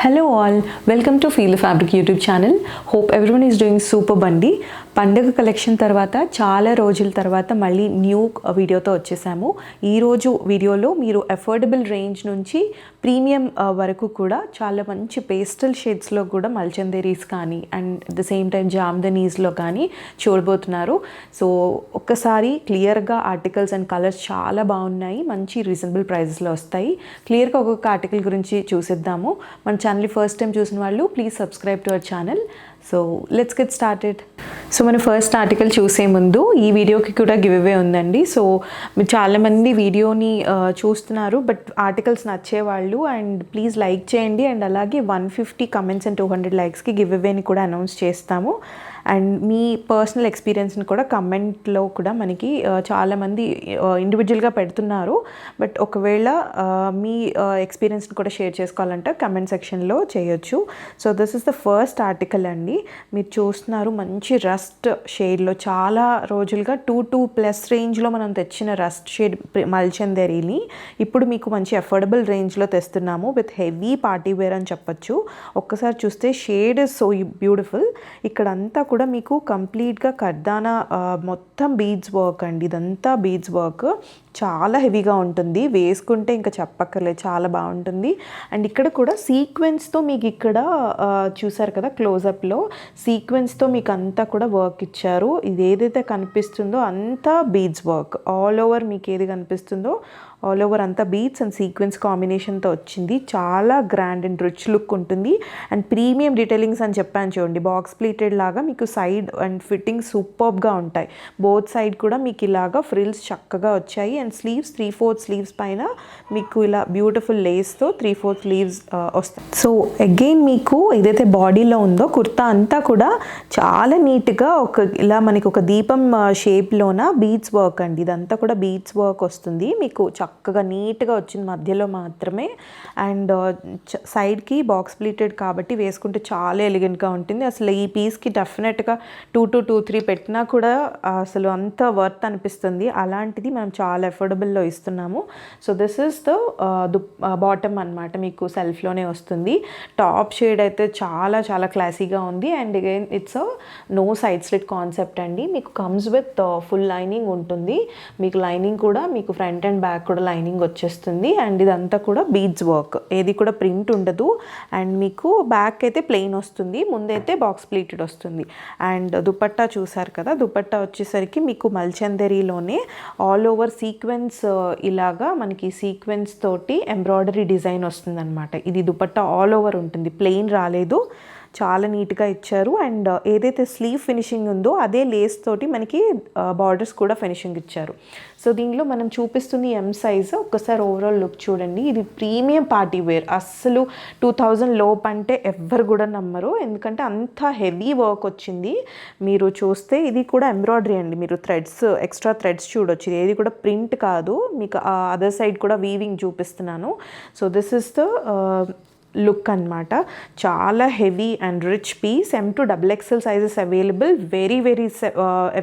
Hello all, welcome to Feel the Fabric YouTube channel. Hope everyone is doing super బండి. పండగ collection తర్వాత చాలా రోజుల తర్వాత మళ్ళీ న్యూ వీడియోతో వచ్చేసాము. ఈరోజు వీడియోలో మీరు అఫోర్డబుల్ రేంజ్ నుంచి ప్రీమియం వరకు కూడా చాలా మంచి పేస్టల్ షేడ్స్లో కూడా మల్చందేరీస్ కానీ అండ్ ద సేమ్ టైం జామ్దనీస్లో కానీ చూడబోతున్నారు. సో ఒక్కసారి క్లియర్గా ఆర్టికల్స్ అండ్ కలర్స్ చాలా బాగున్నాయి, మంచి రీజనబుల్ ప్రైజెస్లో వస్తాయి. క్లియర్గా ఒక్కొక్క ఆర్టికల్ గురించి చూసిద్దాము. మన ఛానల్ ఫస్ట్ టైం చూసిన వాళ్ళు please subscribe to our channel. So let's get started. So మన ఫస్ట్ ఆర్టికల్ చూసే ముందు ఈ వీడియోకి కూడా గివ్ అవే ఉందండి. సో మీరు చాలామంది వీడియోని చూస్తున్నారు, బట్ ఆర్టికల్స్ నచ్చేవాళ్ళు అండ్ ప్లీజ్ లైక్ చేయండి. అండ్ అలాగే 150 కమెంట్స్ అండ్ 200 లైక్స్కి గివ్ అవేని కూడా అనౌన్స్ చేస్తాము. అండ్ మీ పర్సనల్ ఎక్స్పీరియన్స్ని కూడా కమెంట్లో కూడా మనకి చాలామంది ఇండివిజువల్గా పెడుతున్నారు. బట్ ఒకవేళ మీ ఎక్స్పీరియన్స్ని కూడా షేర్ చేసుకోవాలంటే కమెంట్ సెక్షన్లో చేయొచ్చు. So this is the first article అండి. మీరు చూస్తున్నారు మంచి రస్ట్ షేడ్లో, చాలా రోజులుగా 2+ రేంజ్లో మనం తెచ్చిన రస్ట్ షేడ్ మల్చందరీని ఇప్పుడు మీకు మంచి అఫోర్డబుల్ రేంజ్లో తెస్తున్నాము విత్ హెవీ పార్టీ వేర్ అని చెప్పచ్చు. ఒక్కసారి చూస్తే షేడ్ ఇస్ సో బ్యూటిఫుల్. ఇక్కడంతా కూడా మీకు కంప్లీట్గా కర్దానా మొత్తం బీడ్స్ వర్క్ అండి. ఇదంతా బీడ్స్ వర్క్ చాలా హెవీగా ఉంటుంది, వేసుకుంటే ఇంకా చెప్పక్కర్లేదు, చాలా బాగుంటుంది. అండ్ ఇక్కడ కూడా సీక్వెన్స్తో మీకు ఇక్కడ చూసారు కదా క్లోజప్లో, సీక్వెన్స్తో మీకు అంతా కూడా వర్క్ ఇచ్చారు. ఇది ఏదైతే కనిపిస్తుందో అంతా బీడ్స్ వర్క్, ఆల్ ఓవర్ మీకు ఏది కనిపిస్తుందో ఆల్ ఓవర్ అంతా బీడ్స్ అండ్ సీక్వెన్స్ కాంబినేషన్తో వచ్చింది. చాలా గ్రాండ్ అండ్ రిచ్ లుక్ ఉంటుంది. అండ్ ప్రీమియం డీటెయిలింగ్స్ అని చెప్పాను చూడండి, బాక్స్ ప్లీటెడ్ లాగా మీకు సైడ్ అండ్ ఫిట్టింగ్ సూపర్గా ఉంటాయి. బోత్ సైడ్ కూడా మీకు ఇలాగా ఫ్రిల్స్ చక్కగా వచ్చాయి. అండ్ స్లీవ్స్ 3/4 స్లీవ్స్ పైన మీకు ఇలా బ్యూటిఫుల్ లేస్తో 3/4 స్లీవ్స్ వస్తాయి. సో అగైన్ మీకు ఏదైతే బాడీలో ఉందో కుర్తా అంతా కూడా చాలా నీట్గా ఇలా మనకి ఒక దీపం షేప్లోన బీడ్స్ వర్క్ అండి. ఇదంతా కూడా బీడ్స్ వర్క్ వస్తుంది, మీకు చక్కగా నీట్గా వచ్చింది మధ్యలో మాత్రమే. అండ్ సైడ్కి బాక్స్ ప్లీటెడ్ కాబట్టి వేసుకుంటే చాలా ఎలిగెంట్గా ఉంటుంది. అసలు ఈ పీస్కి డెఫినెట్గా 2 to 2-3 పెట్టినా కూడా అసలు అంత వర్త్ అనిపిస్తుంది. అలాంటిది మనం చాలా అఫోర్డబుల్లో ఇస్తున్నాము. So this is the bottom అనమాట, మీకు సెల్ఫ్లోనే వస్తుంది. టాప్ షేడ్ అయితే చాలా చాలా క్లాసీగా ఉంది. And again it's no side slit concept అండి. మీకు కమ్స్ విత్ ఫుల్ లైనింగ్ ఉంటుంది. మీకు లైనింగ్ కూడా మీకు ఫ్రంట్ అండ్ బ్యాక్ కూడా లైనింగ్ వచ్చేస్తుంది. అండ్ ఇదంతా కూడా బీడ్స్ వర్క్, ఏది కూడా ప్రింట్ ఉండదు. అండ్ మీకు బ్యాక్ అయితే ప్లెయిన్ వస్తుంది, ముందైతే బాక్స్ ప్లీటెడ్ వస్తుంది. అండ్ దుపట్టా చూసారు కదా, దుపట్టా వచ్చేసరికి మీకు మల్చందరీలోనే ఆల్ ఓవర్ సీక్వెన్స్, ఇలాగా మనకి సీక్వెన్స్ తోటి ఎంబ్రాయిడరీ డిజైన్ వస్తుంది అనమాట. ఇది దుపట్టా ఆల్ ఓవర్ ఉంటుంది, ప్లెయిన్ రాలేదు, చాలా నీట్గా ఇచ్చారు. అండ్ ఏదైతే స్లీవ్ ఫినిషింగ్ ఉందో అదే లేస్ తోటి మనకి బార్డర్స్ కూడా ఫినిషింగ్ ఇచ్చారు. సో దీనిలో మనం చూపిస్తుంది ఎం సైజ్. ఒక్కసారి ఓవరాల్ లుక్ చూడండి. ఇది ప్రీమియం పార్టీ వేర్, అస్సలు 2000 లోపు అంటే ఎవ్వరు కూడా నమ్మరు, ఎందుకంటే అంత హెవీ వర్క్ వచ్చింది. మీరు చూస్తే ఇది కూడా ఎంబ్రాయిడరీ అండి, మీరు థ్రెడ్స్ ఎక్స్ట్రా థ్రెడ్స్ చూడొచ్చు, ఏది కూడా ప్రింట్ కాదు. మీకు అదర్ సైడ్ కూడా వీవింగ్ చూపిస్తున్నాను. So this is the look అనమాట. చాలా heavy and rich piece. M to XXL sizes available. Very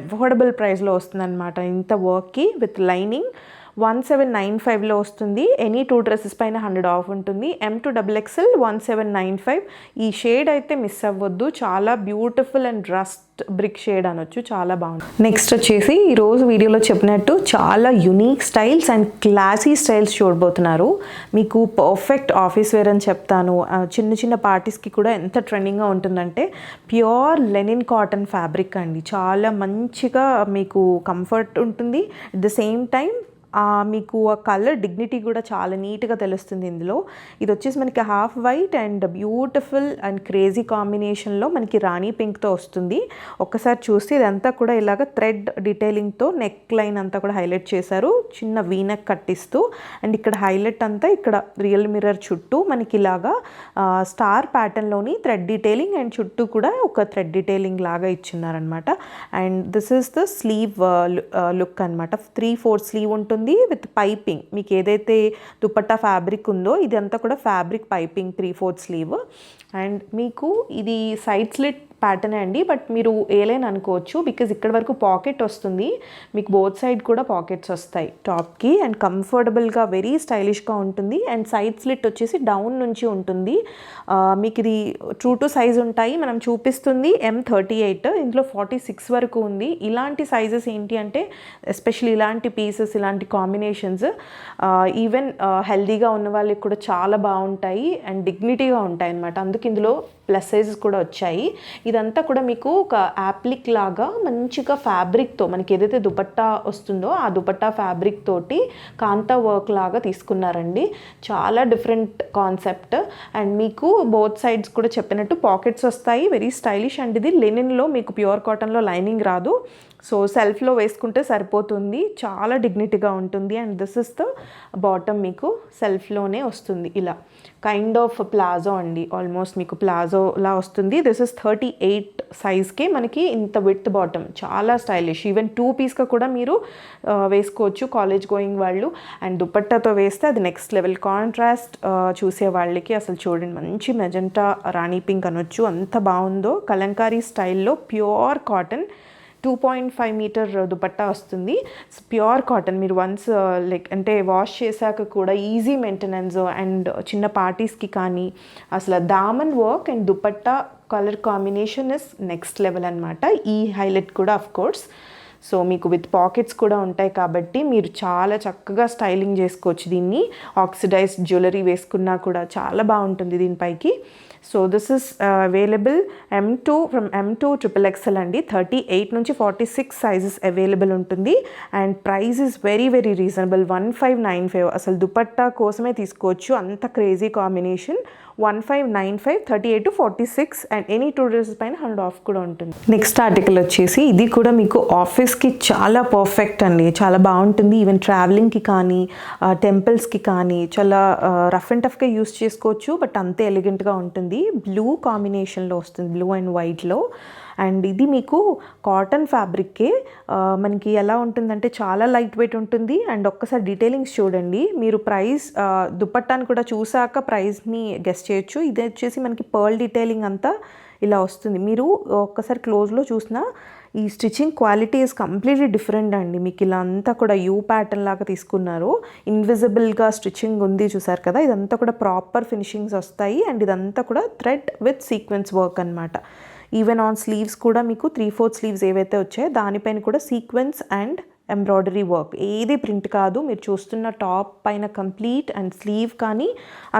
affordable ప్రైస్లో వస్తుందన్నమాట. ఇంత వర్క్కి విత్ లైనింగ్ 1795లో వస్తుంది. ఎనీ 2 డ్రెస్సెస్ పైన 100 ఆఫ్ ఉంటుంది. M to XXL 1795. ఈ షేడ్ అయితే మిస్ అవ్వద్దు, చాలా beautiful and rust brick shade అనొచ్చు, చాలా బాగుంది. నెక్స్ట్ వచ్చేసి ఈరోజు వీడియోలో చెప్పినట్టు చాలా unique styles and classy styles చూడబోతున్నారు. మీకు పర్ఫెక్ట్ ఆఫీస్ వేర్ అని చెప్తాను. చిన్న చిన్న పార్టీస్కి కూడా ఎంత ట్రెండింగ్గా ఉంటుందంటే ప్యూర్ లెనిన్ కాటన్ ఫ్యాబ్రిక్ అండి. చాలా మంచిగా మీకు కంఫర్ట్ ఉంటుంది. అట్ ద సేమ్ టైం మీకు ఆ కలర్ డిగ్నిటీ కూడా చాలా నీట్గా తెలుస్తుంది ఇందులో. ఇది వచ్చేసి మనకి half white and beautiful and crazy కాంబినేషన్లో మనకి రాణి పింక్తో వస్తుంది. ఒక్కసారి చూస్తే ఇదంతా కూడా ఇలాగ థ్రెడ్ డీటెయిలింగ్తో నెక్ లైన్ అంతా కూడా హైలైట్ చేశారు, చిన్న వీనెక్ కట్టిస్తూ. అండ్ ఇక్కడ హైలైట్ అంతా ఇక్కడ రియల్ మిర్రర్ చుట్టూ మనకి ఇలాగా స్టార్ ప్యాటర్న్లోని థ్రెడ్ డీటెయిలింగ్ అండ్ చుట్టూ కూడా ఒక థ్రెడ్ డీటెయిలింగ్ లాగా ఇచ్చున్నారనమాట. And this is the sleeve look అనమాట. 3/4 స్లీవ్ ఉంటుంది విత్ పైపింగ్. మీకు ఏదైతే దుపట్టా ఫ్యాబ్రిక్ ఉందో ఇదంతా కూడా ఫ్యాబ్రిక్ పైపింగ్ 3/4 స్లీవ్. అండ్ మీకు ఇది సైడ్ స్లిట్ ప్యాటర్నే అండి, బట్ మీరు ఏలైన్ అనుకోవచ్చు బికాజ్ ఇక్కడ వరకు పాకెట్ వస్తుంది, మీకు బోత్ సైడ్ కూడా పాకెట్స్ వస్తాయి టాప్కి. అండ్ కంఫర్టబుల్గా వెరీ స్టైలిష్గా ఉంటుంది. అండ్ సైడ్ స్లిట్ వచ్చేసి డౌన్ నుంచి ఉంటుంది. మీకు ఇది ట్రూ టు సైజ్ ఉంటాయి. మనం చూపిస్తుంది M38, ఇందులో 46 వరకు ఉంది. ఇలాంటి సైజెస్ ఏంటి అంటే ఎస్పెషల్లీ ఇలాంటి పీసెస్, ఇలాంటి కాంబినేషన్స్ ఈవెన్ హెల్దీగా ఉన్న వాళ్ళకి కూడా చాలా బాగుంటాయి అండ్ డిగ్నిటీగా ఉంటాయి అన్నమాట. అందుకు ఇందులో ప్లస్ సైజెస్ కూడా వచ్చాయి. ఇదంతా కూడా మీకు ఒక యాప్లిక్ లాగా మంచిగా ఫ్యాబ్రిక్తో, మనకి ఏదైతే దుపట్టా వస్తుందో ఆ దుపట్టా ఫ్యాబ్రిక్ తోటి కాంతా వర్క్ లాగా తీసుకున్నారండి. చాలా డిఫరెంట్ కాన్సెప్ట్. అండ్ మీకు బోత్ సైడ్స్ కూడా చెప్పినట్టు పాకెట్స్ వస్తాయి, వెరీ స్టైలిష్. అండ్ ఇది లెనిన్లో, మీకు ప్యూర్ కాటన్లో లైనింగ్ రాదు. సో సెల్ఫ్లో వేసుకుంటే సరిపోతుంది, చాలా డిగ్నిటీగా ఉంటుంది. And this is the bottom, మీకు సెల్ఫ్లోనే వస్తుంది ఇలా కైండ్ ఆఫ్ ప్లాజో అండి, ఆల్మోస్ట్ మీకు ప్లాజోలా వస్తుంది. దిస్ ఇస్ 38 సైజ్కే మనకి ఇంత విత్ బాటమ్, చాలా స్టైలిష్. ఈవెన్ 2 పీస్గా కూడా మీరు వేసుకోవచ్చు కాలేజ్ గోయింగ్ వాళ్ళు. అండ్ దుపట్టాతో వేస్తే అది నెక్స్ట్ లెవెల్. కాంట్రాస్ట్ చూసే వాళ్ళకి అసలు చూడండి, మంచి మెజెంటా రాణి పింక్ అనొచ్చు, అంత బాగుందో. కలంకారీ స్టైల్లో ప్యూర్ కాటన్ 2.5 మీటర్ దుపట్టా వస్తుంది. Pure cotton. మీరు వన్స్ లైక్ అంటే వాష్ చేశాక కూడా ఈజీ మెయింటెనెన్స్. అండ్ చిన్న పార్టీస్కి కానీ అసలు దామన్ work and dupatta colour combination is next level అనమాట. ఈ హైలైట్ కూడా ఆఫ్ కోర్స్. సో మీకు విత్ పాకెట్స్ కూడా ఉంటాయి కాబట్టి మీరు చాలా చక్కగా స్టైలింగ్ చేసుకోవచ్చు దీన్ని. ఆక్సిడైజ్డ్ జ్యువెలరీ వేసుకున్నా కూడా చాలా బాగుంటుంది దీనిపైకి. So this is available M2 from M2 XXL అండి. 38 నుంచి 46 సైజెస్ అవైలబుల్ ఉంటుంది. And price is very very reasonable, 1595. అసలు దుపట్టా కోసమే తీసుకోవచ్చు, అంత crazy combination. 1595, 38 to 46. And any 2 dresses పైన 100 ఆఫ్ కూడా ఉంటుంది. నెక్స్ట్ ఆర్టికల్ వచ్చేసి ఇది కూడా మీకు ఆఫీస్కి చాలా పర్ఫెక్ట్ అండి, చాలా బాగుంటుంది. ఈవెన్ ట్రావెలింగ్కి కానీ టెంపుల్స్కి కానీ చాలా రఫ్ అండ్ టఫ్గా యూస్ చేసుకోవచ్చు, బట్ అంతే ఎలిగెంట్గా ఉంటుంది. బ్లూ కాంబినేషన్లో వస్తుంది, బ్లూ అండ్ వైట్లో. అండ్ ఇది మీకు కాటన్ ఫ్యాబ్రిక్కే. మనకి ఎలా ఉంటుందంటే చాలా లైట్ వెయిట్ ఉంటుంది. అండ్ ఒక్కసారి డీటెయిలింగ్స్ చూడండి, మీరు ప్రైస్ దుపట్టాన్ని కూడా చూసాక ప్రైస్ని గెస్ చేయొచ్చు. ఇది వచ్చేసి మనకి పర్ల్ డీటెయిలింగ్ అంతా ఇలా వస్తుంది. మీరు ఒక్కసారి క్లోజ్లో చూసినా ఈ stitching quality is completely different అండి. మీకు ఇలా అంతా కూడా యూ ప్యాటర్న్ లాగా తీసుకున్నారు, ఇన్విజిబుల్గా స్టిచ్చింగ్ ఉంది చూసారు కదా. ఇదంతా కూడా ప్రాపర్ ఫినిషింగ్స్ వస్తాయి. అండ్ ఇదంతా కూడా థ్రెడ్ విత్ సీక్వెన్స్ వర్క్ అనమాట. ఈవెన్ ఆన్ స్లీవ్స్ కూడా మీకు 3/4 స్లీవ్స్ ఏవైతే వచ్చాయో దానిపైన కూడా సీక్వెన్స్ అండ్ ఎంబ్రాయిడరీ వర్క్, ఏది ప్రింట్ కాదు. మీరు చూస్తున్న టాప్ పైన కంప్లీట్ అండ్ స్లీవ్ కానీ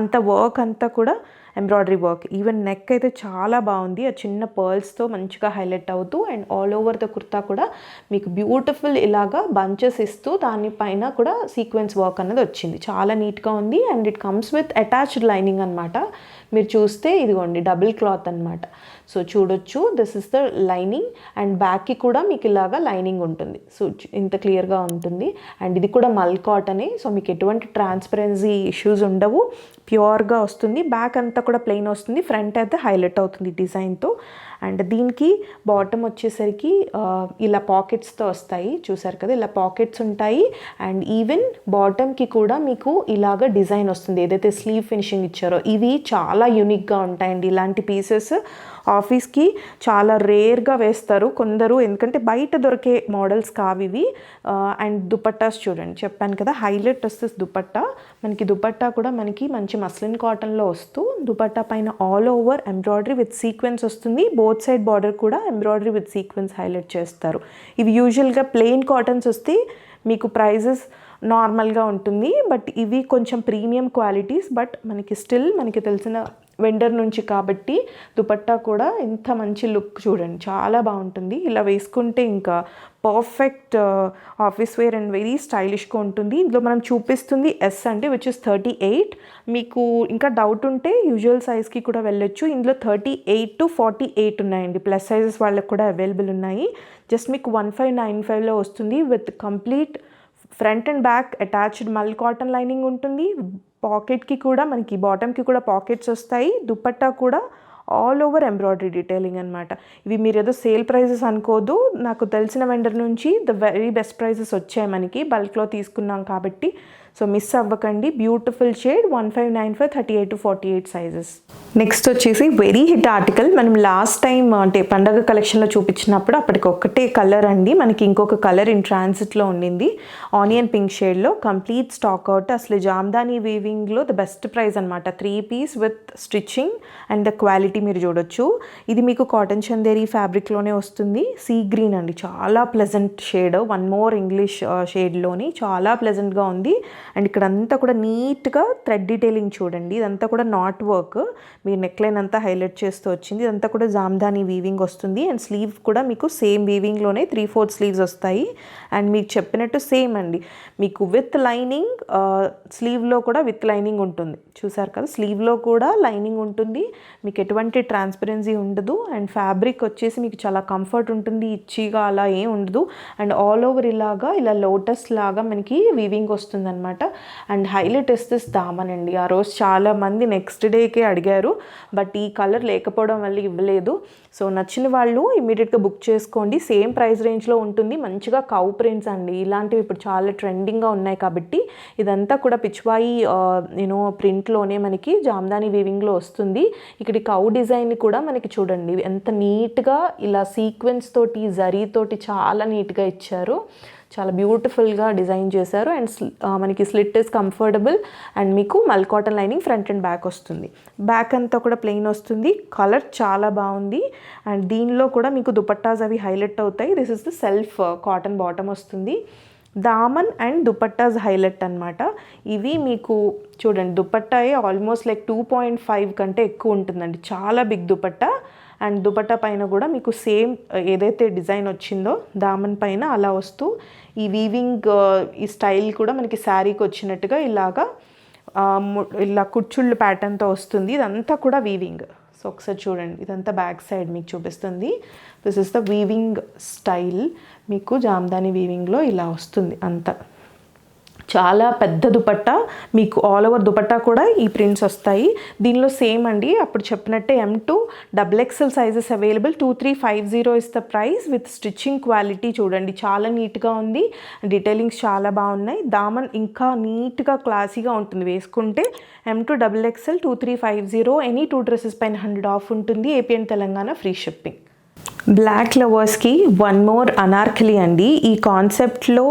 అంత వర్క్ అంతా కూడా ఎంబ్రాయిడరీ వర్క్. ఈవెన్ నెక్ అయితే చాలా బాగుంది, ఆ చిన్న పర్ల్స్తో మంచిగా హైలైట్ అవుతూ. And all over the kurta కూడా మీకు బ్యూటిఫుల్ ఇలాగా బంచెస్ ఇస్తూ దానిపైన కూడా సీక్వెన్స్ వర్క్ అన్నది వచ్చింది, చాలా నీట్గా ఉంది. And it comes with attached lining అనమాట. మీరు చూస్తే ఇదిగోండి డబుల్ క్లాత్ అనమాట. సో చూడొచ్చు, this is the lining. And బ్యాక్కి కూడా మీకు ఇలాగా లైనింగ్ ఉంటుంది. సో ఇంత క్లియర్గా ఉంటుంది. అండ్ ఇది కూడా మల్ కాటనే, సో మీకు ఎటువంటి ట్రాన్స్పరెన్సీ ఇష్యూస్ ఉండవు, ప్యూర్గా వస్తుంది. బ్యాక్ అంతా కూడా ప్లెయిన్ వస్తుంది, ఫ్రంట్ అయితే హైలైట్ అవుతుంది డిజైన్తో. అండ్ దీనికి బాటమ్ వచ్చేసరికి ఇలా పాకెట్స్తో వస్తాయి, చూసారు కదా, ఇలా పాకెట్స్ ఉంటాయి. అండ్ ఈవెన్ బాటమ్కి కూడా మీకు ఇలాగ డిజైన్ వస్తుంది, ఏదైతే స్లీవ్ ఫినిషింగ్ ఇచ్చారో. ఇవి చాలా యూనిక్గా ఉంటాయండి. ఇలాంటి పీసెస్ ఆఫీస్కి చాలా రేర్గా వేస్తారు కొందరు, ఎందుకంటే బయట దొరికే మోడల్స్ కావివి. అండ్ దుపట్టాస్ చూడండి, చెప్పాను కదా హైలైట్ వస్తుంది దుపట్టా. మనకి దుపట్టా కూడా మనకి మంచి మస్లిన్ కాటన్లో వస్తూ దుపట్టా పైన all over embroidery with sequence వస్తుంది. బోత్ సైడ్ బార్డర్ కూడా ఎంబ్రాయిడరీ విత్ సీక్వెన్స్ హైలైట్ చేస్తారు. ఇవి యూజువల్గా ప్లెయిన్ కాటన్స్ వస్తే మీకు ప్రైజెస్ నార్మల్గా ఉంటుంది, బట్ ఇవి కొంచెం ప్రీమియం క్వాలిటీస్. బట్ మనకి స్టిల్ మనకి తెలిసిన వెండర్ నుంచి కాబట్టి దుపట్టా కూడా ఇంత మంచి లుక్ చూడండి, చాలా బాగుంటుంది. ఇలా వేసుకుంటే ఇంకా perfect office wear and very స్టైలిష్గా ఉంటుంది. ఇందులో మనం చూపిస్తుంది S అంటే విచ్ ఇస్ 38. మీకు ఇంకా డౌట్ ఉంటే యూజువల్ సైజ్కి కూడా వెళ్ళొచ్చు. ఇందులో 38 to 48 ఉన్నాయండి, ప్లస్ సైజెస్ వాళ్ళకి కూడా అవైలబుల్ ఉన్నాయి. జస్ట్ మీకు 1595లో వస్తుంది with complete front and back attached మల్ కాటన్ లైనింగ్ ఉంటుంది. పాకెట్కి కూడా మనకి బాటమ్కి కూడా పాకెట్స్ వస్తాయి. దుపట్టా కూడా ఆల్ ఓవర్ ఎంబ్రాయిడరీ డీటెయిలింగ్ అనమాట. ఇవి మీరు ఏదో సేల్ ప్రైజెస్ అనుకోదు, నాకు తెలిసిన వెండర్ నుంచి ద వెరీ బెస్ట్ ప్రైజెస్ వచ్చాయి మనకి, బల్క్లో తీసుకున్నాం కాబట్టి. సో మిస్ అవ్వకండి. Beautiful shade 1595 38 to 48 sizes. Next వచ్చేసి వెరీ హిట్ ఆర్టికల్. మనం లాస్ట్ టైం అంటే పండగ కలెక్షన్లో చూపించినప్పుడు అప్పటికి ఒక్కటే కలర్ అండి, మనకి ఇంకొక కలర్ ఇన్ ట్రాన్సిట్లో ఉండింది ఆనియన్ పింక్ షేడ్లో. Complete stock out. అసలు జామ్దాని వీవింగ్లో ద బెస్ట్ ప్రైస్ అనమాట. 3 piece with stitching and the quality మీరు చూడొచ్చు. ఇది మీకు కాటన్ చందేరి ఫ్యాబ్రిక్లోనే వస్తుంది. సీ గ్రీన్ అండి, చాలా pleasant shade. One more English షేడ్లోని చాలా ప్లెజెంట్గా ఉంది. అండ్ ఇక్కడ అంతా కూడా నీట్గా థ్రెడ్ డీటెయిలింగ్ చూడండి. ఇదంతా కూడా నాట్ వర్క్, మీరు నెక్లైన్ అంతా హైలైట్ చేస్తూ వచ్చింది. ఇదంతా కూడా జామ్దాని వీవింగ్ వస్తుంది. అండ్ స్లీవ్ కూడా మీకు సేమ్ వీవింగ్లోనే 3/4 స్లీవ్స్ వస్తాయి. అండ్ మీకు చెప్పినట్టు సేమ్ అండి, మీకు విత్ లైనింగ్, స్లీవ్లో కూడా విత్ లైనింగ్ ఉంటుంది. చూసారు కదా, స్లీవ్లో కూడా లైనింగ్ ఉంటుంది. మీకు ఎటువంటి ట్రాన్స్పరెన్సీ ఉండదు. అండ్ ఫ్యాబ్రిక్ వచ్చేసి మీకు చాలా కంఫర్ట్ ఉంటుంది, ఇచ్చిగా అలా ఏం ఉండదు. అండ్ ఆల్ ఓవర్ ఇలా లోటస్ లాగా మనకి వీవింగ్ వస్తుంది అనమాట. అండ్ హైలైట్ ఇస్ దామన్ అండి. ఆ రోజు చాలామంది నెక్స్ట్ డేకే అడిగారు, బట్ ఈ కలర్ లేకపోవడం వల్ల ఇవ్వలేదు. సో నచ్చిన వాళ్ళు ఇమీడియట్గా బుక్ చేసుకోండి. సేమ్ ప్రైస్ రేంజ్లో ఉంటుంది. మంచిగా కౌ ప్రింట్స్ అండి, ఇలాంటివి ఇప్పుడు చాలా ట్రెండింగ్గా ఉన్నాయి కాబట్టి ఇదంతా కూడా పిచ్వాయి ప్రింట్లోనే మనకి జామ్దాని వీవింగ్లో వస్తుంది. ఇక్కడ కౌ డిజైన్ కూడా మనకి చూడండి ఎంత నీట్గా ఇలా సీక్వెన్స్ తోటి జరీతోటి చాలా నీట్గా ఇచ్చారు. చాలా బ్యూటిఫుల్గా డిజైన్ చేశారు. అండ్ మనకి స్లిట్ ఇస్ కంఫర్టబుల్. అండ్ మీకు మల్ cotton lining front and back వస్తుంది. బ్యాక్ అంతా కూడా ప్లెయిన్ వస్తుంది. కలర్ చాలా బాగుంది. అండ్ దీనిలో కూడా మీకు దుపట్టాస్ అవి హైలైట్ అవుతాయి. This is the self cotton bottom వస్తుంది. దామన్ అండ్ దుపట్టాస్ హైలైట్ అనమాట. ఇవి మీకు చూడండి, దుపట్టాయే ఆల్మోస్ట్ లైక్ 2.5 కంటే ఎక్కువ ఉంటుందండి. చాలా బిగ్ దుపట్టా. అండ్ దుపట్టా పైన కూడా మీకు సేమ్ ఏదైతే డిజైన్ వచ్చిందో దామన్ పైన అలా వస్తూ ఈ వీవింగ్ ఈ స్టైల్ కూడా మనకి శారీకి వచ్చినట్టుగా ఇలా కుచ్చుళ్ళు ప్యాటర్న్తో వస్తుంది. ఇదంతా కూడా వీవింగ్. సో ఒకసారి చూడండి, ఇదంతా బ్యాక్ సైడ్ మీకు చూపిస్తుంది. This is the weaving style. మీకు జామ్దాని వీవింగ్లో ఇలా వస్తుంది అంతా. చాలా పెద్ద దుపట్టా, మీకు ఆల్ ఓవర్ దుపట్టా కూడా ఈ ప్రింట్స్ వస్తాయి. దీనిలో సేమ్ అండి, అప్పుడు చెప్పినట్టే M2 XXL sizes available. 2350 is the price with stitching quality. చూడండి చాలా నీట్గా ఉంది. డీటెయిలింగ్స్ చాలా బాగున్నాయి. దామన్ ఇంకా నీట్గా క్లాసీగా ఉంటుంది వేసుకుంటే. M2 XXL 2350. ఎనీ 2 డ్రెస్సెస్ పైన 100 ఆఫ్ ఉంటుంది. AP and Telangana free shipping. Black లవర్స్కి వన్ మోర్ అనార్కలి అండి. ఈ కాన్సెప్ట్లో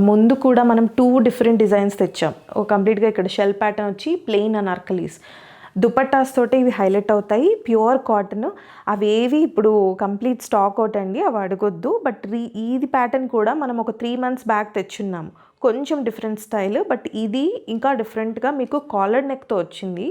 ముందు కూడా మనం 2 డిఫరెంట్ డిజైన్స్ తెచ్చాం. కంప్లీట్గా ఇక్కడ షెల్ ప్యాటర్న్ వచ్చి ప్లెయిన్ అనార్కలీస్. దుపట్టాస్ తోటే ఇవి హైలైట్ అవుతాయి. Pure cotton. అవేవి ఇప్పుడు కంప్లీట్ స్టాక్ అవుట్ అండి, అవి అడగొద్దు. బట్ ఇది ప్యాటర్న్ కూడా మనం ఒక 3 months బ్యాక్ తెచ్చున్నాము. కొంచెం డిఫరెంట్ స్టైల్, బట్ ఇది ఇంకా డిఫరెంట్గా మీకు కాలర్ నెక్తో వచ్చింది.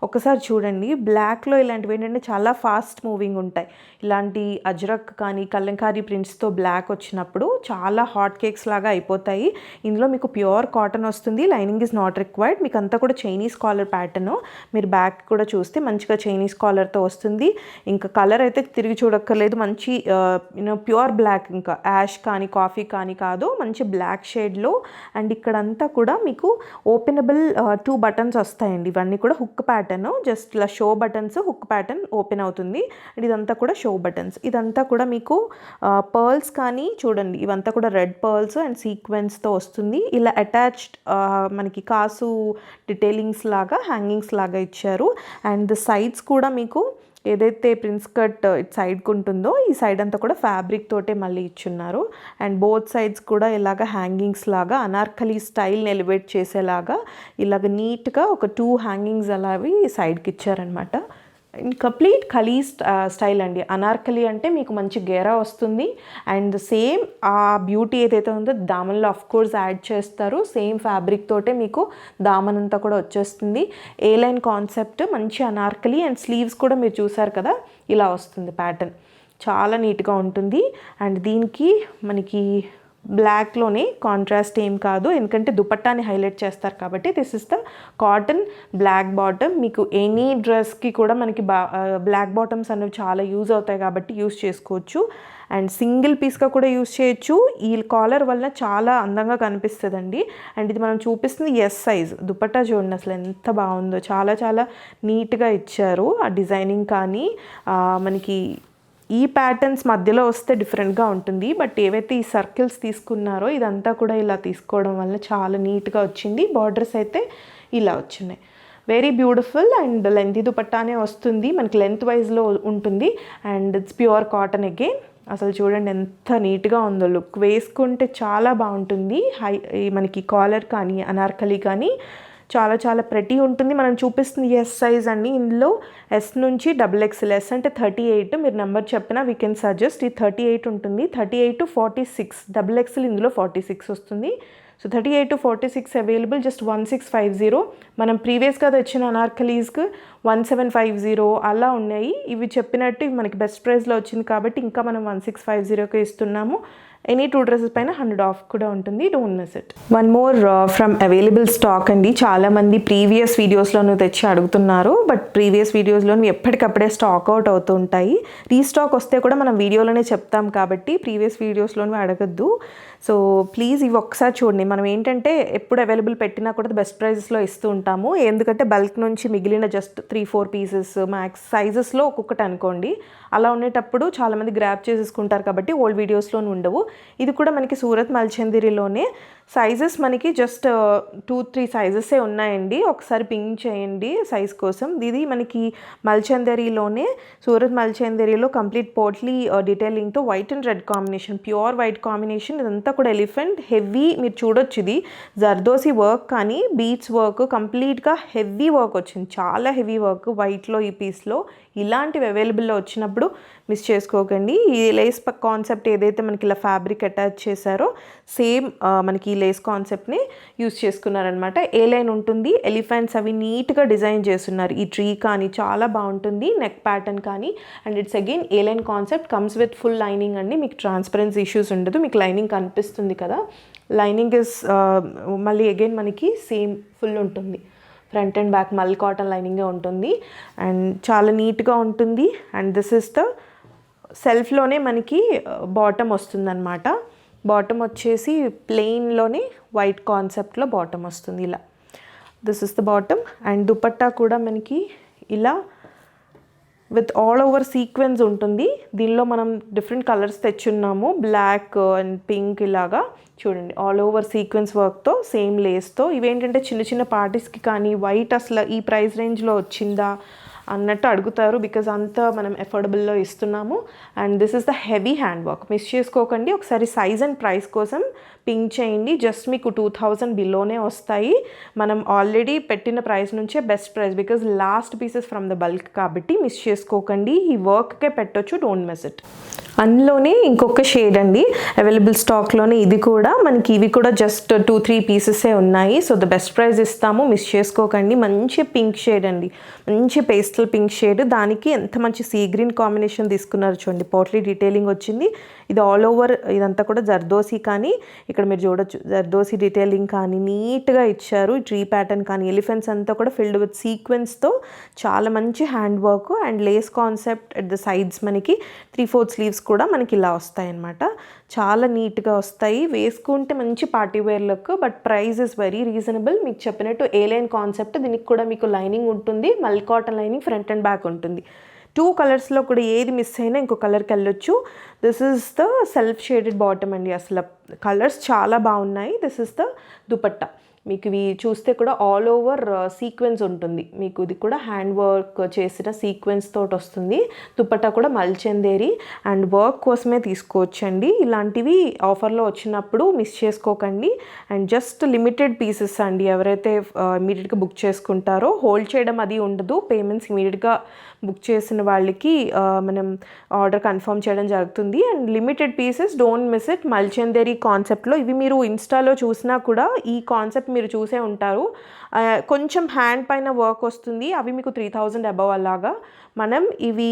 ఒకసారి చూడండి, బ్లాక్లో ఇలాంటివి ఏంటంటే చాలా ఫాస్ట్ మూవింగ్ ఉంటాయి. ఇలాంటి అజ్రక్ కానీ కలంకారీ ప్రింట్స్తో బ్లాక్ వచ్చినప్పుడు చాలా హాట్ కేక్స్ లాగా అయిపోతాయి. ఇందులో మీకు ప్యూర్ కాటన్ వస్తుంది. Lining is not required. మీకు అంతా కూడా చైనీస్ కాలర్ ప్యాటర్న్. మీరు బ్యాక్ కూడా చూస్తే మంచిగా చైనీస్ కాలర్తో వస్తుంది. ఇంకా కలర్ అయితే తిరిగి చూడక్కర్లేదు. మంచి ప్యూర్ బ్లాక్, ఇంకా యాష్ కానీ కాఫీ కానీ కాదు, మంచి బ్లాక్ షేడ్లో. అండ్ ఇక్కడంతా కూడా మీకు ఓపెనబుల్ 2 buttons వస్తాయండి. ఇవన్నీ కూడా హుక్ ప్యాటర్న్, జస్ట్ ఇలా show buttons, hook pattern open అవుతుంది. అండ్ ఇదంతా కూడా షో బటన్స్. ఇదంతా కూడా మీకు పర్ల్స్ కానీ చూడండి, ఇవంతా కూడా రెడ్ పర్ల్స్ అండ్ సీక్వెన్స్తో వస్తుంది. ఇలా అటాచ్డ్ మనకి కాసు డీటెయిలింగ్స్ లాగా, హ్యాంగింగ్స్ లాగా ఇచ్చారు. అండ్ సైడ్స్ కూడా మీకు ఏదైతే ప్రిన్స్ కట్ ఇటు సైడ్కి ఉంటుందో ఈ సైడ్ అంతా కూడా ఫ్యాబ్రిక్ తోటే మళ్ళీ ఇచ్చున్నారు. అండ్ బోత్ సైడ్స్ కూడా ఇలాగ హ్యాంగింగ్స్ లాగా అనార్కలి స్టైల్ని ఎలివేట్ చేసేలాగా ఇలాగ నీట్గా ఒక 2 హ్యాంగింగ్స్ అలావి సైడ్కి ఇచ్చారనమాట. కంప్లీట్ ఖలీ స్టైల్ అండి. అనార్కలి అంటే మీకు మంచి గేరా వస్తుంది. అండ్ సేమ్ ఆ బ్యూటీ ఏదైతే ఉందో దామన్లో కోర్స్ యాడ్ చేస్తారు. సేమ్ ఫ్యాబ్రిక్ తోటే మీకు దామన్ అంతా కూడా వచ్చేస్తుంది. ఏ లైన్ కాన్సెప్ట్, మంచి అనార్కలి. అండ్ స్లీవ్స్ కూడా మీరు చూసారు కదా, ఇలా వస్తుంది ప్యాటర్న్. చాలా నీట్గా ఉంటుంది. అండ్ దీనికి మనకి బ్లాక్లోనే కాంట్రాస్ట్ ఏం కాదు, ఎందుకంటే దుపట్టాని హైలైట్ చేస్తారు కాబట్టి. This is the cotton black bottom. మీకు ఎనీ డ్రెస్కి కూడా మనకి బ్లాక్ బాటమ్స్ అనేవి చాలా యూజ్ అవుతాయి కాబట్టి యూజ్ చేసుకోవచ్చు. అండ్ సింగిల్ పీస్గా కూడా యూజ్ చేయొచ్చు. ఈ కాలర్ వల్ల చాలా అందంగా కనిపిస్తుందండి. అండ్ ఇది మనం చూపిస్తుంది ఎస్ సైజ్. దుపట్టా చూడండి అసలు ఎంత బాగుందో, చాలా చాలా నీట్గా ఇచ్చారు. ఆ డిజైనింగ్ కానీ మనకి ఈ ప్యాటర్న్స్ మధ్యలో వస్తే డిఫరెంట్గా ఉంటుంది, బట్ ఏవైతే ఈ సర్కిల్స్ తీసుకున్నారో ఇదంతా కూడా ఇలా తీసుకోవడం వల్ల చాలా నీట్గా వచ్చింది. బార్డర్స్ అయితే ఇలా వచ్చినాయి. వెరీ బ్యూటిఫుల్ అండ్ లెంతీ దుపట్టానే వస్తుంది, మనకి లెంత్ వైజ్లో ఉంటుంది and it's pure cotton again. అసలు చూడండి ఎంత నీట్గా ఉందో లుక్, వేసుకుంటే చాలా బాగుంటుంది. మనకి కాలర్ కానీ అనార్కలి కానీ చాలా చాలా ప్రెటీ ఉంటుంది. మనం చూపిస్తుంది ఎస్ సైజ్ అండి, ఇందులో ఎస్ నుంచి XXL, ఎస్ అంటే 38, మీరు నెంబర్ చెప్పినా వీ కెన్ సజెస్ట్. ఈ 38 ఉంటుంది, 38 to 46, XXL ఇందులో 46 వస్తుంది. So 38 to 46 available, just 1650. మనం ప్రీవియస్గా తెచ్చిన అనార్కలీస్కి 1750 అలా ఉన్నాయి. ఇవి చెప్పినట్టు ఇవి మనకి బెస్ట్ ప్రైస్లో వచ్చింది కాబట్టి ఇంకా మనం 1650కి ఇస్తున్నాము. ఎనీ 2 డ్రెస్సెస్ పైన 100 ఆఫ్ కూడా ఉంటుంది, don't miss it. One more from available stock అండి. చాలామంది ప్రీవియస్ వీడియోస్లోనూ తెచ్చి అడుగుతున్నారు, బట్ ప్రీవియస్ వీడియోస్లోనూ ఎప్పటికప్పుడే స్టాక్ అవుట్ అవుతూ ఉంటాయి. రీస్టాక్ వస్తే కూడా మనం వీడియోలోనే చెప్తాం కాబట్టి ప్రీవియస్ వీడియోస్లోనూ అడగద్దు. సో ప్లీజ్ ఇవి ఒకసారి చూడండి. మనం ఏంటంటే ఎప్పుడు అవైలబుల్ పెట్టినా కూడా బెస్ట్ ప్రైజెస్లో ఇస్తూ ఉంటాము, ఎందుకంటే బల్క్ నుంచి మిగిలిన జస్ట్ 3-4 పీసెస్ మ్యాక్స్ సైజెస్లో ఒక్కొక్కటి అనుకోండి, అలా ఉండేటప్పుడు చాలామంది గ్రాప్ చేసేసుకుంటారు కాబట్టి ఓల్డ్ వీడియోస్లోనూ ఉండవు. ఇది కూడా మనకి సూరత్ మల్చందేరిలోనే సైజెస్ మనకి జస్ట్ 2-3 సైజెసే ఉన్నాయండి. ఒకసారి పింక్ చేయండి సైజ్ కోసం. ఇది మనకి మల్చందేరిలోనే, సూరత్ మల్చందేరిలో కంప్లీట్ పోట్లీ డీటెయిలింగ్తో white and red combination, pure white combination. ఇదంతా కూడా ఎలిఫెంట్ హెవీ, మీరు చూడొచ్చు ఇది జర్దోసి వర్క్ కానీ బీట్స్ వర్క్, కంప్లీట్గా హెవీ వర్క్ వచ్చింది, చాలా హెవీ వర్క్ వైట్లో. ఈ పీస్లో ఇలాంటివి అవైలబుల్లో వచ్చినప్పుడు మిస్ చేసుకోకండి. ఈ లేస్ కాన్సెప్ట్ ఏదైతే మనకి ఇలా ఫ్యాబ్రిక్ అటాచ్ చేశారో సేమ్ మనకి ఈ లేస్ కాన్సెప్ట్ని యూస్ చేసుకున్నారనమాట. ఏ లైన్ ఉంటుంది, ఎలిఫెంట్స్ అవి నీట్గా డిజైన్ చేస్తున్నారు. ఈ ట్రీ కానీ చాలా బాగుంటుంది, నెక్ ప్యాటర్న్ కానీ. And it's again A line concept, comes with full lining అండి. మీకు ట్రాన్స్పరెన్సీ ఇష్యూస్ ఉండదు, మీకు లైనింగ్ కనిపిస్తుంది కదా, లైనింగ్ ఇస్ మళ్ళీ అగైన్ మనకి సేమ్ ఫుల్ ఉంటుంది. ఫ్రంట్ అండ్ బ్యాక్ మల్ కాటన్ లైనింగే ఉంటుంది అండ్ చాలా నీట్గా ఉంటుంది. అండ్ దిస్ ఇస్ ద సెల్ఫ్లోనే మనకి బాటమ్ వస్తుందన్నమాట. బాటమ్ వచ్చేసి ప్లెయిన్లోనే వైట్ కాన్సెప్ట్లో బాటమ్ వస్తుంది ఇలా. This is the bottom. And dupatta కూడా మనకి ఇలా విత్ ఆల్ ఓవర్ సీక్వెన్స్ ఉంటుంది. దీనిలో మనం డిఫరెంట్ కలర్స్ తెచ్చున్నాము, బ్లాక్ అండ్ పింక్ ఇలాగా చూడండి, ఆల్ ఓవర్ సీక్వెన్స్ వర్క్తో సేమ్ లేస్తో. ఇవేంటంటే చిన్న చిన్న పార్టీస్కి కానీ వైట్ అసలు ఈ ప్రైస్ రేంజ్లో వచ్చిందా అన్నట్టు అడుగుతారు, బికాజ్ అంతా మనం అఫోర్డబుల్లో ఇస్తున్నాము. And this is the heavy hand work, miss చేసుకోకండి. ఒకసారి సైజ్ అండ్ ప్రైస్ కోసం పింక్ చేయండి, జస్ట్ మీకు 2000 బిలోనే వస్తాయి. మనం ఆల్రెడీ పెట్టిన ప్రైస్ నుంచే best price, because last pieces from the bulk కాబట్టి మిస్ చేసుకోకండి. ఈ వర్క్కే పెట్టొచ్చు, డోంట్ మిస్ ఇట్. అందులోనే ఇంకొక షేడ్ అండి అవైలబుల్ స్టాక్లోనే, ఇది కూడా మనకి ఇవి కూడా జస్ట్ 2-3 పీసెసే ఉన్నాయి. సో ద బెస్ట్ ప్రైస్ ఇస్తాము, మిస్ చేసుకోకండి. మంచి పింక్ షేడ్ అండి, మంచి పేస్టల్ పింక్ షేడ్, దానికి ఎంత మంచి సీ గ్రీన్ కాంబినేషన్ తీసుకున్నారు చూడండి, పోట్లీ డీటెయిలింగ్ వచ్చింది. ఇది ఆల్ ఓవర్ ఇదంతా కూడా జర్దోసి కానీ, ఇక్కడ మీరు చూడొచ్చు జర్దోసి డీటెయిలింగ్ కానీ నీట్గా ఇచ్చారు. ట్రీ ప్యాటర్న్ కానీ ఎలిఫెంట్స్ అంతా కూడా ఫిల్డ్ విత్ సీక్వెన్స్తో చాలా మంచి hand work and Lay's concept at the sides. మనకి 3/4 స్లీవ్స్ కూడా మనకి ఇలా వస్తాయన్నమాట, చాలా నీట్గా వస్తాయి. వేసుకుంటే మంచి party wear look, but price is very reasonable. మీకు చెప్పినట్టు ఏ లైన్ కాన్సెప్ట్, దీనికి కూడా మీకు లైనింగ్ ఉంటుంది, మల్ cotton lining front and back ఉంటుంది. 2 కలర్స్లో కూడా ఏది మిస్ అయినా ఇంకో కలర్కి వెళ్ళొచ్చు. This is the self shaded bottom అండి, అసలు కలర్స్ చాలా బాగున్నాయి. దిస్ ఇస్ ద దుపట్టా, మీకు ఇవి చూస్తే కూడా ఆల్ ఓవర్ సీక్వెన్స్ ఉంటుంది. మీకు ఇది కూడా హ్యాండ్ వర్క్ చేసిన సీక్వెన్స్ తోటి వస్తుంది. దుపట్టా కూడా మల్చందేరి అండ్ వర్క్ కోసమే తీసుకోవచ్చండి. ఇలాంటివి ఆఫర్లో వచ్చినప్పుడు మిస్ చేసుకోకండి. అండ్ జస్ట్ లిమిటెడ్ పీసెస్ అండి, ఎవరైతే ఇమీడియట్గా బుక్ చేసుకుంటారో హోల్డ్ చేయడం అది ఉండదు. పేమెంట్స్ ఇమీడియట్గా బుక్ చేసిన వాళ్ళకి మనం ఆర్డర్ కన్ఫర్మ్ చేయడం జరుగుతుంది. And limited pieces, don't miss it. మల్చందేరి కాన్సెప్ట్లో ఇవి మీరు ఇన్స్టాలో చూసినా కూడా ఈ కాన్సెప్ట్ మీరు చూసే ఉంటారు. కొంచెం హ్యాండ్ పైన వర్క్ వస్తుంది, అవి మీకు 3000 అబవ్ అలాగా. మనం ఇవి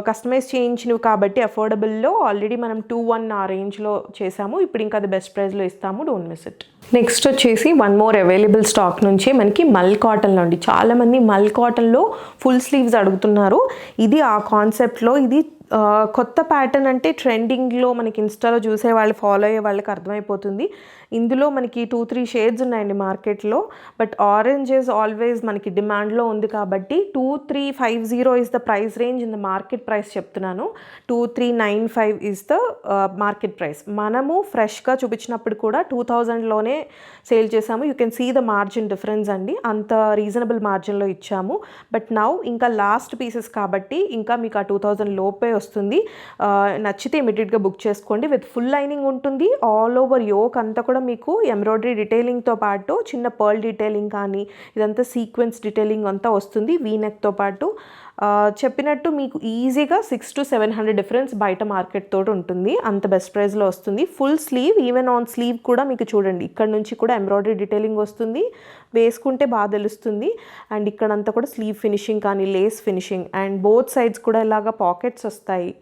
కస్టమైజ్ చేయించినవి కాబట్టి అఫోర్డబుల్లో ఆల్రెడీ మనం 2-1 ఆ రేంజ్లో చేసాము. ఇప్పుడు ఇంకా అది బెస్ట్ ప్రైస్లో ఇస్తాము, డోంట్ మిస్ ఇట్. నెక్స్ట్ వచ్చేసి వన్ మోర్ అవైలబుల్ స్టాక్ నుంచి మనకి మల్ కాటన్లో అండి. చాలామంది మల్ కాటన్లో ఫుల్ స్లీవ్స్ అడుగుతున్నారు. ఇది ఆ కాన్సెప్ట్లో, ఇది కొత్త ప్యాటర్న్ అంటే ట్రెండింగ్లో మనకి ఇన్స్టాలో చూసే వాళ్ళు ఫాలో అయ్యే వాళ్ళకి అర్థమైపోతుంది. ఇందులో మనకి 2-3 షేడ్స్ ఉన్నాయండి మార్కెట్లో. బట్ ఆరెంజ్ ఈజ్ ఆల్వేస్ మనకి డిమాండ్లో ఉంది కాబట్టి 2350 is the price range in the market price చెప్తున్నాను. 2395 ఈజ్ ద మార్కెట్ ప్రైస్. మనము ఫ్రెష్గా చూపించినప్పుడు కూడా 2000లోనే సేల్ చేసాము. You can see the margin difference అండి, అంత రీజనబుల్ మార్జిన్లో ఇచ్చాము. బట్ నౌ ఇంకా లాస్ట్ పీసెస్ కాబట్టి ఇంకా మీకు ఆ 2000 లోపే వస్తుంది. నచ్చితే ఇమీడియట్గా బుక్ చేసుకోండి. విత్ ఫుల్ లైనింగ్ ఉంటుంది. ఆల్ ఓవర్ యోక్ అంతా కూడా మీకు ఎంబ్రాయిడరీ డీటెయిలింగ్తో పాటు చిన్న పర్ల్ డీటెయిలింగ్ కానీ ఇదంతా సీక్వెన్స్ డీటెయిలింగ్ అంతా వస్తుంది. వీనెక్తో పాటు చెప్పినట్టు మీకు ఈజీగా 600-700 డిఫరెన్స్ బయట మార్కెట్ తోటి ఉంటుంది. అంత బెస్ట్ ప్రైస్లో వస్తుంది. Full sleeve, even on sleeve కూడా మీకు చూడండి ఇక్కడ నుంచి కూడా ఎంబ్రాయిడరీ డీటెయిలింగ్ వస్తుంది. వేసుకుంటే బాగా తెలుస్తుంది. అండ్ ఇక్కడంతా కూడా స్లీవ్ ఫినిషింగ్ కానీ lace finishing, and both sides కూడా ఇలాగా పాకెట్స్ వస్తాయి.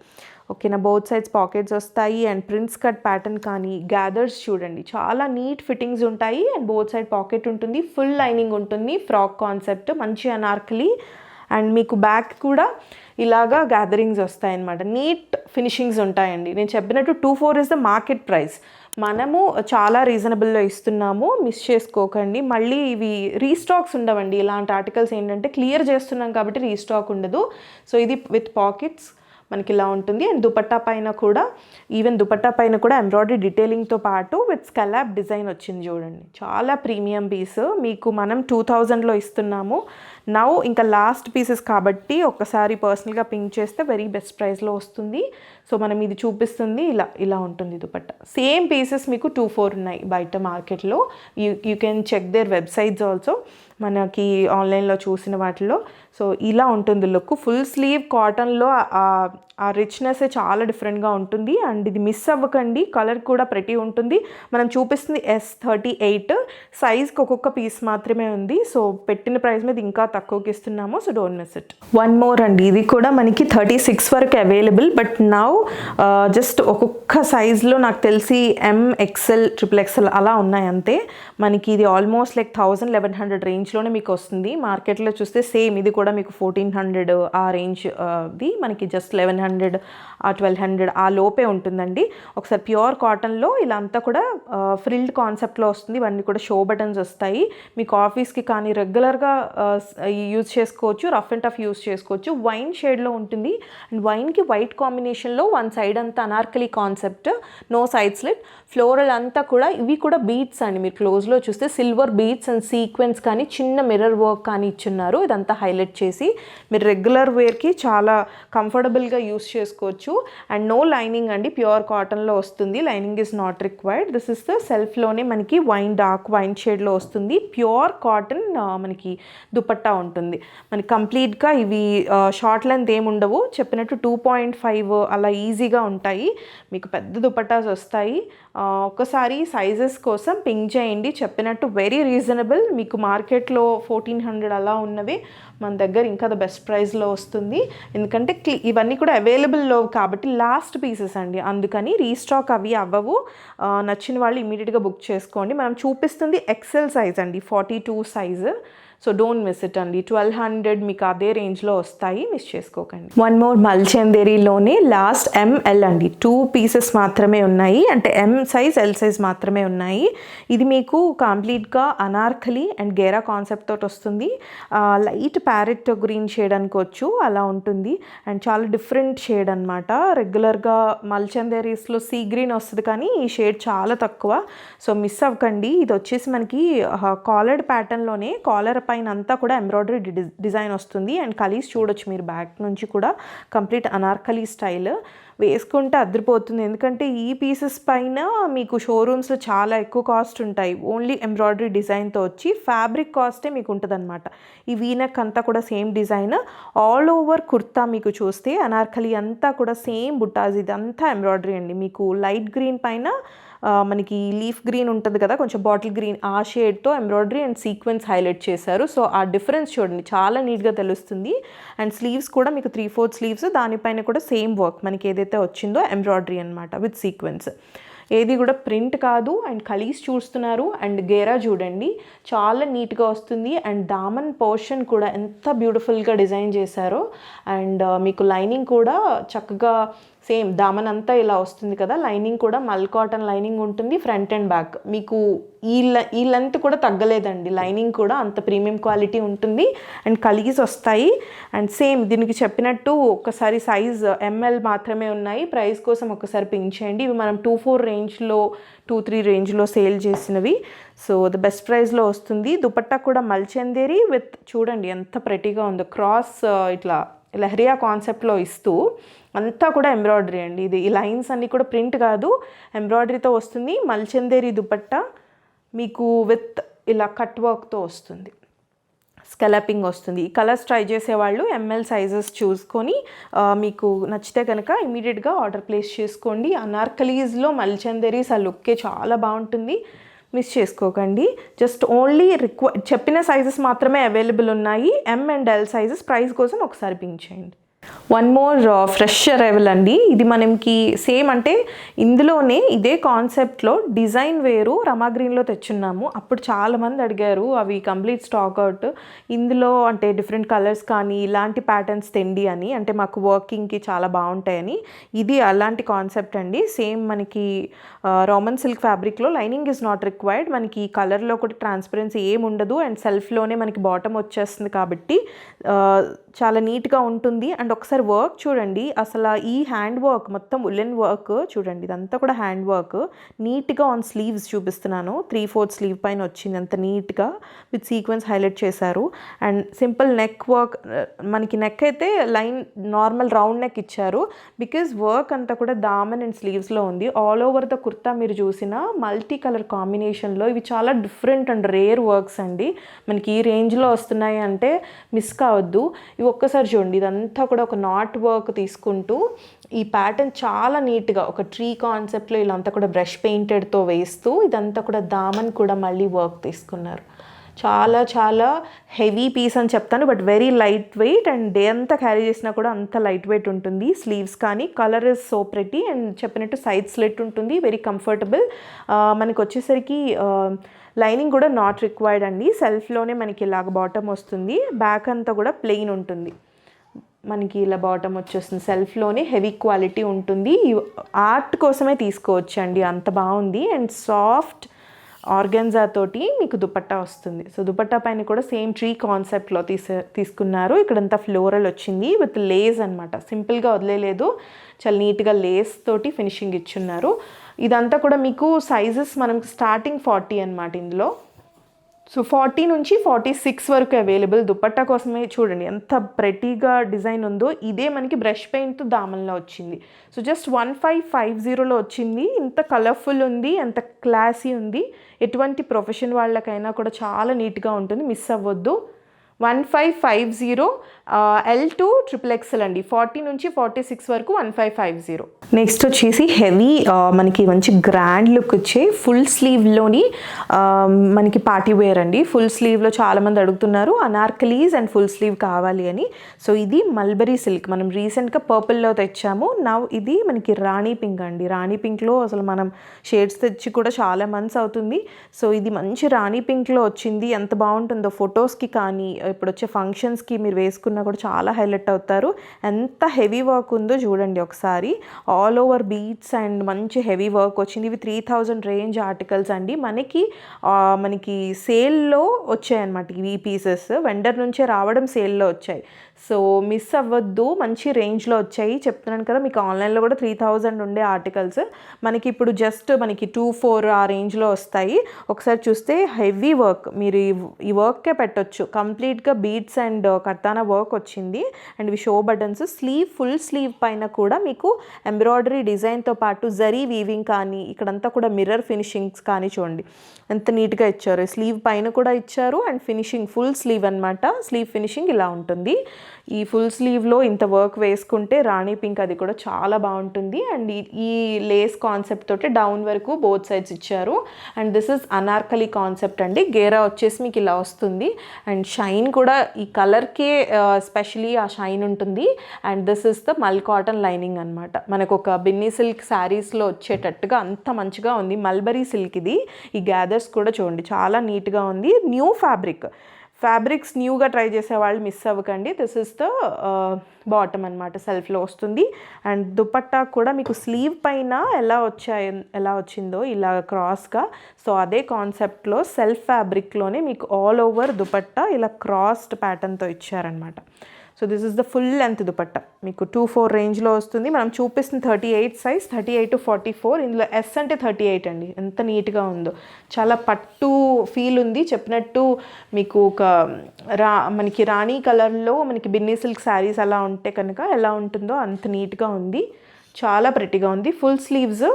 ఓకేనా, బోత్ సైడ్స్ పాకెట్స్ వస్తాయి. అండ్ ప్రిన్స్ కట్ ప్యాటర్న్ కానీ గ్యాదర్స్ చూడండి చాలా నీట్ ఫిట్టింగ్స్ ఉంటాయి. అండ్ బోత్ సైడ్ పాకెట్ ఉంటుంది. ఫుల్ లైనింగ్ ఉంటుంది. ఫ్రాక్ కాన్సెప్ట్, మంచి అనార్కలి. అండ్ మీకు బ్యాక్ కూడా ఇలాగా గ్యాదరింగ్స్ వస్తాయన్నమాట. నీట్ ఫినిషింగ్స్ ఉంటాయండి. నేను చెప్పినట్టు 24 ఇస్ ద మార్కెట్ ప్రైస్. మనము చాలా రీజనబుల్లో ఇస్తున్నాము, మిస్ చేసుకోకండి. మళ్ళీ ఇవి రీస్టాక్స్ ఉండవండి. ఇలాంటి ఆర్టికల్స్ ఏంటంటే క్లియర్ చేస్తున్నాం కాబట్టి రీస్టాక్ ఉండదు. సో ఇది విత్ పాకెట్స్ మనకి ఇలా ఉంటుంది. అండ్ దుపట్టా పైన కూడా ఎంబ్రాయిడరీ డీటెయిలింగ్తో పాటు విత్ స్కలాప్ డిజైన్ వచ్చింది చూడండి. చాలా ప్రీమియం పీస్. మీకు మనం 2000లో ఇస్తున్నాము. నౌ ఇంకా లాస్ట్ పీసెస్ కాబట్టి ఒక్కసారి పర్సనల్గా పింక్ చేస్తే వెరీ బెస్ట్ ప్రైస్లో వస్తుంది. సో మనం ఇది చూపిస్తుంది ఇలా ఉంటుంది దుపట్టా. సేమ్ పీసెస్ మీకు 24 ఉన్నాయి బయట మార్కెట్లో. You can check their websites also, మనకి ఆన్లైన్లో చూసిన వాటిలో. సో ఇలా ఉంటుంది లుక్. ఫుల్ స్లీవ్ కాటన్లో ఆ రిచ్నెస్ చాలా డిఫరెంట్గా ఉంటుంది. అండ్ ఇది మిస్ అవ్వకండి. కలర్ కూడా ప్రతి ఉంటుంది. మనం చూపిస్తుంది S38 సైజ్కి ఒక్కొక్క పీస్ మాత్రమే ఉంది. సో పెట్టిన ప్రైస్ మీద ఇంకా తక్కువకి ఇస్తున్నాము. So don't miss it. One more అండి, ఇది కూడా మనకి 36 వరకు అవైలబుల్. బట్ నౌ జస్ట్ ఒక్కొక్క సైజ్లో నాకు తెలిసి MXL, XXL అలా ఉన్నాయి అంతే. మనకి ఇది ఆల్మోస్ట్ లైక్ 1000-1100 రేంజ్లోనే మీకు వస్తుంది. మార్కెట్లో చూస్తే సేమ్ ఇది కూడా మీకు 1400 ఆ రేంజ్ది, మనకి జస్ట్ 1100-1200 ఆ లోపే ఉంటుందండి. ఒకసారి ప్యూర్ కాటన్లో ఇలా అంతా కూడా ఫ్రిల్డ్ కాన్సెప్ట్లో వస్తుంది. ఇవన్నీ కూడా షో బటన్స్ వస్తాయి. మీకు ఆఫీస్కి కానీ రెగ్యులర్గా యూజ్ చేసుకోవచ్చు, రఫ్ అండ్ టఫ్ యూజ్ చేసుకోవచ్చు. వైన్ షేడ్లో ఉంటుంది. అండ్ వైన్కి వైట్ కాంబినేషన్లో వన్ సైడ్ అంతా anarkali concept, no side slit, floral అంతా కూడా. ఇవి కూడా బీట్స్ అండి. మీరు క్లోజ్లో చూస్తే సిల్వర్ బీట్స్ అండ్ సీక్వెన్స్ కానీ చిన్న మిర్రర్ వర్క్ కానీ ఇచ్చున్నారు. ఇదంతా హైలైట్ చేసి మీరు రెగ్యులర్ వేర్కి చాలా కంఫర్టబుల్గా యూస్ చేసుకోవచ్చు. అండ్ నో లైనింగ్ అండి, ప్యూర్ కాటన్లో వస్తుంది. Lining is not required. This is the సెల్ఫ్లోనే మనకి డార్క్ వైన్ షేడ్లో వస్తుంది. ప్యూర్ కాటన్ మనకి దుపట్టా ఉంటుంది. మనకి కంప్లీట్గా ఇవి షార్ట్ లెంత్ ఏమి ఉండవు. చెప్పినట్టు 2.5 అలా ఈజీగా ఉంటాయి. మీకు పెద్ద దుపట్టాస్ వస్తాయి. ఒక్కసారి సైజెస్ కోసం పింక్ చేయండి. చెప్పినట్టు వెరీ రీజనబుల్. మీకు మార్కెట్లో 1400 అలా ఉన్నవి మన దగ్గర ఇంకా ద బెస్ట్ ప్రైస్లో వస్తుంది. ఎందుకంటే ఇవన్నీ కూడా అవైలబుల్లో కాబట్టి లాస్ట్ పీసెస్ అండి, అందుకని రీస్టాక్ అవి అవ్వవు. నచ్చిన వాళ్ళు ఇమీడియట్గా బుక్ చేసుకోండి. మనం చూపిస్తుంది XL సైజ్ అండి, 42 size. So don't miss it అండి. 1200 మీకు అదే రేంజ్లో వస్తాయి, మిస్ చేసుకోకండి. వన్ మోర్ మల్చందేరీలోనే లాస్ట్ ML అండి, 2 పీసెస్ మాత్రమే ఉన్నాయి. అంటే M సైజ్, L సైజ్ మాత్రమే ఉన్నాయి. ఇది మీకు కంప్లీట్గా అనార్కలి అండ్ గేరా కాన్సెప్ట్ తోటి వస్తుంది. లైట్ ప్యారెట్ గ్రీన్ షేడ్ అనుకోవచ్చు, అలా ఉంటుంది. అండ్ చాలా డిఫరెంట్ షేడ్ అనమాట. రెగ్యులర్గా మల్చందేరీస్లో సీ గ్రీన్ వస్తుంది, కానీ ఈ షేడ్ చాలా తక్కువ. సో మిస్ అవ్వకండి. ఇది వచ్చేసి మనకి కాలర్డ్ ప్యాటర్న్లోనే, కాలర్ పైన అంతా కూడా ఎంబ్రాయిడరీ డిజైన్ వస్తుంది. అండ్ కలీస్ చూడొచ్చు మీరు బ్యాక్ నుంచి కూడా, కంప్లీట్ అనార్కలి స్టైల్. వేసుకుంటే అదిరిపోతుంది. ఎందుకంటే ఈ పీసెస్ పైన మీకు షోరూమ్స్లో చాలా ఎక్కువ కాస్ట్ ఉంటాయి. ఓన్లీ ఎంబ్రాయిడరీ డిజైన్తో వచ్చి ఫ్యాబ్రిక్ కాస్టే మీకు ఉంటుంది అనమాట. ఈ వీనెక్ అంతా కూడా same design. All over kurta మీకు చూస్తే అనార్కలి అంతా కూడా సేమ్ బుట్టాస్, ఇదంతా ఎంబ్రాయిడరీ అండి. మీకు లైట్ గ్రీన్ పైన మనకి లీఫ్ గ్రీన్ ఉంటుంది కదా, కొంచెం బాటిల్ గ్రీన్, ఆ షేడ్తో ఎంబ్రాయిడరీ అండ్ సీక్వెన్స్ హైలైట్ చేశారు. సో ఆ డిఫరెన్స్ చూడండి, చాలా నీట్గా తెలుస్తుంది. అండ్ స్లీవ్స్ కూడా మీకు 3/4 స్లీవ్స్, దానిపైన కూడా సేమ్ వర్క్ మనకి ఏదైతే వచ్చిందో ఎంబ్రాయిడరీ అనమాట విత్ సీక్వెన్స్. ఏది కూడా ప్రింట్ కాదు. అండ్ కలీస్ చూస్తున్నారు అండ్ గేరా చూడండి చాలా నీట్గా వస్తుంది. అండ్ దామన్ పోర్షన్ కూడా ఎంత బ్యూటిఫుల్గా డిజైన్ చేశారో. అండ్ మీకు లైనింగ్ కూడా చక్కగా సేమ్ దామన్ అంతా ఇలా వస్తుంది కదా, లైనింగ్ కూడా మల్ కాటన్ లైనింగ్ ఉంటుంది ఫ్రంట్ అండ్ బ్యాక్. మీకు ఈ లెంత్ కూడా తగ్గలేదండి, లైనింగ్ కూడా అంత ప్రీమియం క్వాలిటీ ఉంటుంది. అండ్ కలీస్ వస్తాయి. అండ్ సేమ్ దీనికి చెప్పినట్టు ఒక్కసారి సైజ్ ఎంఎల్ మాత్రమే ఉన్నాయి. ప్రైస్ కోసం ఒకసారి పింక్ చేయండి. ఇవి మనం 2-4 రేంజ్లో 2-3 రేంజ్లో సేల్ చేసినవి. సో ద బెస్ట్ ప్రైస్లో వస్తుంది. దుపట్టా కూడా మల్చందేరి విత్ చూడండి ఎంత ప్రెటీగా ఉందో, క్రాస్ ఇట్లా లహరియా కాన్సెప్ట్లో ఇస్తూ అంతా కూడా ఎంబ్రాయిడరీ అండి. ఇది ఈ లైన్స్ అన్నీ కూడా ప్రింట్ కాదు, ఎంబ్రాయిడరీతో వస్తుంది. మల్చందేరి దుపట్టా మీకు విత్ ఇలా కట్ వర్క్తో వస్తుంది, స్కెలపింగ్ వస్తుంది. ఈ కలర్స్ ట్రై చేసేవాళ్ళు ఎంఎల్ సైజెస్ చూసుకొని మీకు నచ్చితే కనుక ఇమీడియట్గా ఆర్డర్ ప్లేస్ చేసుకోండి. అనార్కలీస్లో మల్చందేరీస్ ఆ లుక్కే చాలా బాగుంటుంది, మిస్ చేసుకోకండి. జస్ట్ ఓన్లీ చెప్పిన సైజెస్ మాత్రమే అవైలబుల్ ఉన్నాయి, M and L sizes. Price కోసం ఒకసారి పింక్ చేయండి. వన్ మోర్ ఫ్రెష్ అరైవల్ అండి. ఇది మనకి సేమ్ అంటే ఇందులోనే ఇదే కాన్సెప్ట్లో డిజైన్ వేరు రమా గ్రీన్లో తెచ్చున్నాము. అప్పుడు చాలామంది అడిగారు అవి కంప్లీట్ స్టాక్ అవుట్, ఇందులో అంటే డిఫరెంట్ కలర్స్ కానీ ఇలాంటి ప్యాటర్న్స్ తెండి అని, అంటే మాకు వర్కింగ్కి చాలా బాగుంటాయని. ఇది అలాంటి కాన్సెప్ట్ అండి. సేమ్ మనకి రోమన్ సిల్క్ ఫ్యాబ్రిక్లో లైనింగ్ ఈజ్ నాట్ రిక్వైర్డ్. మనకి ఈ కలర్లో కూడా ట్రాన్స్పరెన్సీ ఏమి ఉండదు. అండ్ సెల్ఫ్లోనే మనకి బాటమ్ వచ్చేస్తుంది కాబట్టి చాలా నీట్గా ఉంటుంది. అండ్ ఒకసారి వర్క్ చూడండి, అసలు ఈ హ్యాండ్ వర్క్ మొత్తం ఉలెన్ వర్క్ చూడండి, ఇదంతా కూడా హ్యాండ్ వర్క్. నీట్గా ఆన్ స్లీవ్స్ చూపిస్తున్నాను, 3/4 స్లీవ్ పైన వచ్చింది అంత నీట్గా విత్ సీక్వెన్స్ హైలైట్ చేశారు. అండ్ సింపుల్ నెక్ వర్క్, మనకి నెక్ అయితే లైన్ నార్మల్ రౌండ్ నెక్ ఇచ్చారు బికాజ్ వర్క్ అంతా కూడా దామన్ అండ్ స్లీవ్స్లో ఉంది. ఆల్ ఓవర్ ద కుర్తా మీరు చూసిన మల్టీ కలర్ కాంబినేషన్లో ఇవి చాలా డిఫరెంట్ అండ్ రేర్ వర్క్స్ అండి. మనకి ఈ రేంజ్లో వస్తున్నాయి అంటే మిస్ కావద్దు. ఇవి ఒక్కసారి చూడండి, ఇదంతా కూడా ఒక నాట్ వర్క్ తీసుకుంటూ ఈ ప్యాటర్న్ చాలా నీట్గా ఒక ట్రీ కాన్సెప్ట్లో ఇలా అంతా కూడా బ్రష్ పెయింటెడ్తో వేస్తూ ఇదంతా కూడా దామన్ కూడా మళ్ళీ వర్క్ తీసుకున్నారు. చాలా చాలా హెవీ పీస్ అని చెప్తాను, but very light weight. And day అంతా క్యారీ చేసినా కూడా అంత లైట్ వెయిట్ ఉంటుంది. స్లీవ్స్ కానీ colour is so pretty. And చెప్పినట్టు సైడ్ స్లిట్ ఉంటుంది, వెరీ కంఫర్టబుల్. మనకి వచ్చేసరికి లైనింగ్ కూడా నాట్ రిక్వైర్డ్ అండి. సెల్ఫ్లోనే మనకి ఇలాగ బాటమ్ వస్తుంది, బ్యాక్ అంతా కూడా ప్లెయిన్ ఉంటుంది. మనకి ఇలా బాటమ్ వచ్చేస్తుంది, సెల్ఫ్లోనే హెవీ క్వాలిటీ ఉంటుంది. ఆర్ట్ కోసమే తీసుకోవచ్చు అండి, అంత బాగుంది. అండ్ సాఫ్ట్ ఆర్గెన్జా తోటి మీకు దుపట్టా వస్తుంది. సో దుపట్టా పైన కూడా సేమ్ ట్రీ కాన్సెప్ట్లో తీసుకున్నారు. ఇక్కడంతా ఫ్లోరల్ వచ్చింది విత్ లేస్ అనమాట, సింపుల్గా వదిలేదు, చాలా నీట్గా లేస్ తోటి ఫినిషింగ్ ఇచ్చున్నారు. ఇదంతా కూడా మీకు సైజెస్ మనకి స్టార్టింగ్ 40 అనమాట ఇందులో. సో 40 నుంచి 46 వరకు అవైలబుల్. దుపట్టా కోసమే చూడండి ఎంత ప్రెటీగా డిజైన్ ఉందో. ఇదే మనకి బ్రష్ పెయింట్ దామన్లో వచ్చింది. సో జస్ట్ 1550లో వచ్చింది. ఇంత కలర్ఫుల్ ఉంది, ఎంత క్లాసీ ఉంది. ఎటువంటి ప్రొఫెషన్ వాళ్ళకైనా కూడా చాలా నీట్గా ఉంటుంది, మిస్ అవ్వద్దు. 1550 L to XXL అండి. 40 నుంచి 46 వరకు 1550. నెక్స్ట్ వచ్చేసి హెవీ మనకి మంచి గ్రాండ్ లుక్ వచ్చే ఫుల్ స్లీవ్లోని మనకి పార్టీ వేర్ అండి. ఫుల్ స్లీవ్లో చాలామంది అడుగుతున్నారు అనార్కలీస్ అండ్ ఫుల్ స్లీవ్ కావాలి అని. సో ఇది మల్బరీ సిల్క్, మనం రీసెంట్గా పర్పుల్లో తెచ్చాము. ఇది మనకి రాణి పింక్ అండి. రాణి పింక్లో అసలు మనం షేడ్స్ తెచ్చి కూడా చాలా మంత్స్ అవుతుంది. సో ఇది మంచి రాణి పింక్లో వచ్చింది. ఎంత బాగుంటుందో ఫొటోస్కి కానీ ఇప్పుడు వచ్చే ఫంక్షన్స్కి మీరు వేసుకున్నా కూడా చాలా హైలైట్ అవుతారు. ఎంత హెవీ వర్క్ ఉందో చూడండి ఒకసారి. ఆల్ ఓవర్ బీట్స్ అండ్ మంచి హెవీ వర్క్ వచ్చింది. ఇవి 3000 రేంజ్ ఆర్టికల్స్ అండి. మనకి సేల్లో వచ్చాయన్నమాట ఈ పీసెస్. వెండర్ నుంచే రావడం సేల్లో వచ్చాయి. సో మిస్ అవ్వద్దు, మంచి రేంజ్లో వచ్చాయి. చెప్తున్నాను కదా మీకు ఆన్లైన్లో కూడా 3000 ఉండే ఆర్టికల్స్ మనకి ఇప్పుడు జస్ట్ మనకి 2-4 ఆ రేంజ్లో వస్తాయి. ఒకసారి చూస్తే హెవీ వర్క్, మీరు ఈ వర్క్కే పెట్టొచ్చు. కంప్లీట్గా బీడ్స్ అండ్ కర్తానా వర్క్ వచ్చింది. అండ్ ఇవి షో బటన్స్. ఫుల్ స్లీవ్ పైన కూడా మీకు ఎంబ్రాయిడరీ డిజైన్తో పాటు జరీ వీవింగ్ కానీ ఇక్కడంతా కూడా మిర్రర్ ఫినిషింగ్స్ కానీ చూడండి ఎంత నీట్గా ఇచ్చారు. స్లీవ్ పైన కూడా ఇచ్చారు అండ్ ఫినిషింగ్ ఫుల్ స్లీవ్ అనమాట. స్లీవ్ ఫినిషింగ్ ఇలా ఉంటుంది. ఈ ఫుల్ స్లీవ్లో ఇంత వర్క్ వేసుకుంటే రాణి పింక్ అది కూడా చాలా బాగుంటుంది. అండ్ ఈ లేస్ కాన్సెప్ట్ తోటి డౌన్ వరకు బోత్ సైడ్స్ ఇచ్చారు. And this is Anarkali concept అండి. గేరా వచ్చేసి మీకు ఇలా వస్తుంది. అండ్ షైన్ కూడా ఈ కలర్కే స్పెషలీ ఆ షైన్ ఉంటుంది. అండ్ దిస్ ఇస్ ద మల్ కాటన్ లైనింగ్ అనమాట. మనకు ఒక బిన్నీ సిల్క్ శారీస్లో వచ్చేటట్టుగా అంత మంచిగా ఉంది. మల్బరీ సిల్క్ ఇది. ఈ గ్యాదర్స్ కూడా చూడండి చాలా నీట్గా ఉంది. న్యూ ఫ్యాబ్రిక్స్ న్యూగా ట్రై చేసే వాళ్ళు మిస్ అవ్వకండి. దిస్ ఇస్ ద బాటమ్ అనమాట, సెల్ఫ్లో వస్తుంది. అండ్ దుపట్టా కూడా మీకు స్లీవ్ పైన ఎలా వచ్చిందో ఇలా క్రాస్గా, సో అదే కాన్సెప్ట్లో సెల్ఫ్ ఫ్యాబ్రిక్లోనే మీకు ఆల్ ఓవర్ దుపట్టా ఇలా క్రాస్డ్ ప్యాటర్న్తో ఇచ్చారనమాట. So this is the full length dupatta. మీకు 2-4 రేంజ్లో వస్తుంది. మనం చూపిస్తుంది 38 సైజ్, 38 to 44. ఇందులో ఎస్ అంటే 38 అండి. ఎంత నీట్గా ఉందో, చాలా పట్టు ఫీల్ ఉంది. చెప్పినట్టు మీకు ఒక మనకి రాణి కలర్లో మనకి బిన్నీ సిల్క్ శారీస్ అలా ఉంటే కనుక ఎలా ఉంటుందో అంత నీట్గా ఉంది. చాలా ప్రెట్టిగా ఉంది. ఫుల్ స్లీవ్స్